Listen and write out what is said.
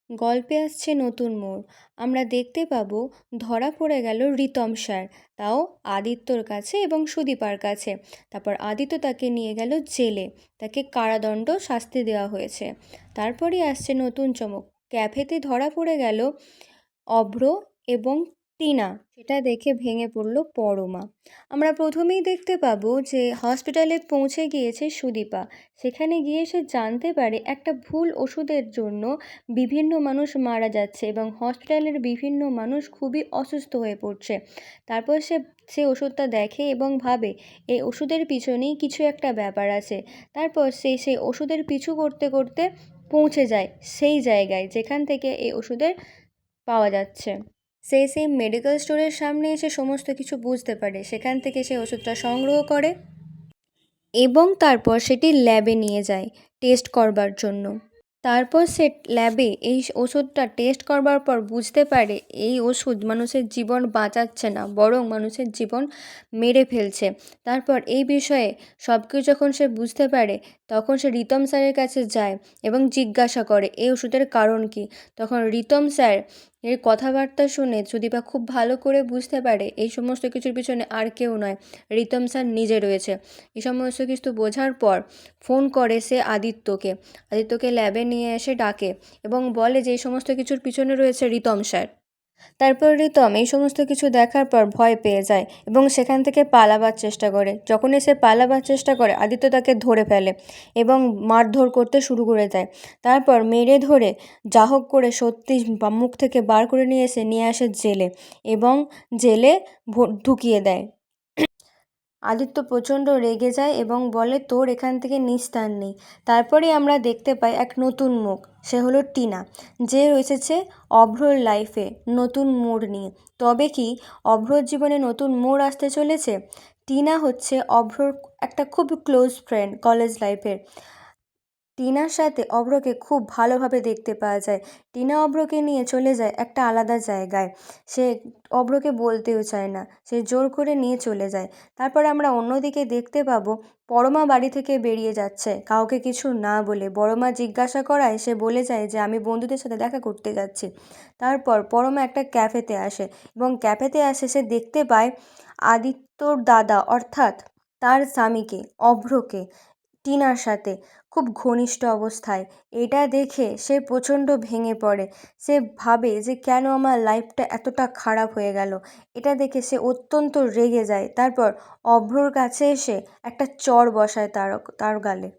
গল্পে আসছে নতুন মোড়। আমরা দেখতে পাবো ধরা পড়ে গেল রিতম স্যার, তাও আদিত্যর কাছে এবং সুদীপার কাছে। তারপর আদিত্য তাকে নিয়ে গেল জেলে, তাকে কারাদণ্ড শাস্তি দেওয়া হয়েছে। তারপরই আসছে নতুন চমক, ক্যাফেতে ধরা পড়ে গেল অভ্র এবং টিনা। সেটা দেখে ভেঙে পড়ল পরমা। আমরা প্রথমেই দেখতে পাবো যে হসপিটালে পৌঁছে গিয়েছে সুদীপা। সেখানে গিয়ে সে জানতে পারে একটা ভুল ওষুধের জন্য বিভিন্ন মানুষ মারা যাচ্ছে এবং হসপিটালের বিভিন্ন মানুষ খুবই অসুস্থ হয়ে পড়ছে। তারপর সে ওষুধটা দেখে এবং ভাবে এই ওষুধের পিছনেই কিছু একটা ব্যাপার আছে। তারপর সেই ওষুধের পিছু করতে করতে পৌঁছে যায় সেই জায়গায় যেখান থেকে এই ওষুধের পাওয়া যাচ্ছে। সেই মেডিকেল স্টোরের সামনে এসে সমস্ত কিছু বুঝতে পারে। সেখান থেকে সে ওষুধটা সংগ্রহ করে এবং তারপর সেটি ল্যাবে নিয়ে যায় টেস্ট করবার জন্য। তারপর সে ল্যাবে এই ওষুধটা টেস্ট করবার পর বুঝতে পারে এই ওষুধ মানুষের জীবন বাঁচাচ্ছে না, বরং মানুষের জীবন মেরে ফেলছে। তারপর এই বিষয়ে সব কিছু যখন সে বুঝতে পারে, তখন সে রিতম স্যারের কাছে যায় এবং জিজ্ঞাসা করে এই ওষুধের কারণ কী। তখন রিতম স্যার এর কথাবার্তা শুনে সুদীপা খুব ভালো করে বুঝতে পারে এই সমস্ত কিছুর পিছনে আর কেউ নয়, রিতম স্যার নিজে রয়েছে। এই সমস্ত কিছু বোঝার পর ফোন করে সে আদিত্যকে ল্যাবে নিয়ে এসে ডাকে এবং বলে যে এই সমস্ত কিছুর পিছনে রয়েছে রিতম স্যার। তারপর রিতম এই সমস্ত কিছু দেখার পর ভয় পেয়ে যায় এবং সেখান থেকে পালাবার চেষ্টা করে। যখনই সে পালাবার চেষ্টা করে, আদিত্য তাকে ধরে ফেলে এবং মারধর করতে শুরু করে দেয়। তারপর মেরে ধরে যা হোক করে সত্যি মুখ থেকে বার করে নিয়ে আসে জেলে এবং জেলে ঢুকিয়ে দেয়। আদিত্য প্রচণ্ড রেগে যায় এবং বলে তোর এখান থেকে নিস্তার নেই। তারপরে আমরা দেখতে পাই এক নতুন মুখ, সে হলো টিনা, যে এসেছে অভ্রর লাইফে নতুন মোড় নিয়ে। তবে কি অভ্রর জীবনে নতুন মোড় আসতে চলেছে? টিনা হচ্ছে অভ্রর একটা খুব ক্লোজ ফ্রেন্ড কলেজ লাইফের। টিনার সাথে অভ্রকে খুব ভালোভাবে দেখতে পাওয়া যায়। টিনা অভ্রকে নিয়ে চলে যায় একটা আলাদা জায়গায়। সে অভ্রকে বলতেও চায় না, সে জোর করে নিয়ে চলে যায়। তারপর আমরা অন্যদিকে দেখতে পাবো পরমা বাড়ি থেকে বেরিয়ে যাচ্ছে কাউকে কিছু না বলে। বড়মা জিজ্ঞাসা করায় সে বলে যায় যে আমি বন্ধুদের সাথে দেখা করতে যাচ্ছি। তারপর পরমা একটা ক্যাফেতে আসে এবং ক্যাফেতে আসে সে দেখতে পায় আদিত্যর দাদা অর্থাৎ তার স্বামীকে, অভ্রকে টিনার সাথে খুব ঘনিষ্ঠ অবস্থায়। এটা দেখে সে প্রচণ্ড ভেঙে পড়ে। সে ভাবে যে কেন আমার লাইফটা এতটা খারাপ হয়ে গেল। এটা দেখে সে অত্যন্ত রেগে যায়। তারপর অভ্রর কাছে এসে একটা চড় বসায় তার গালে।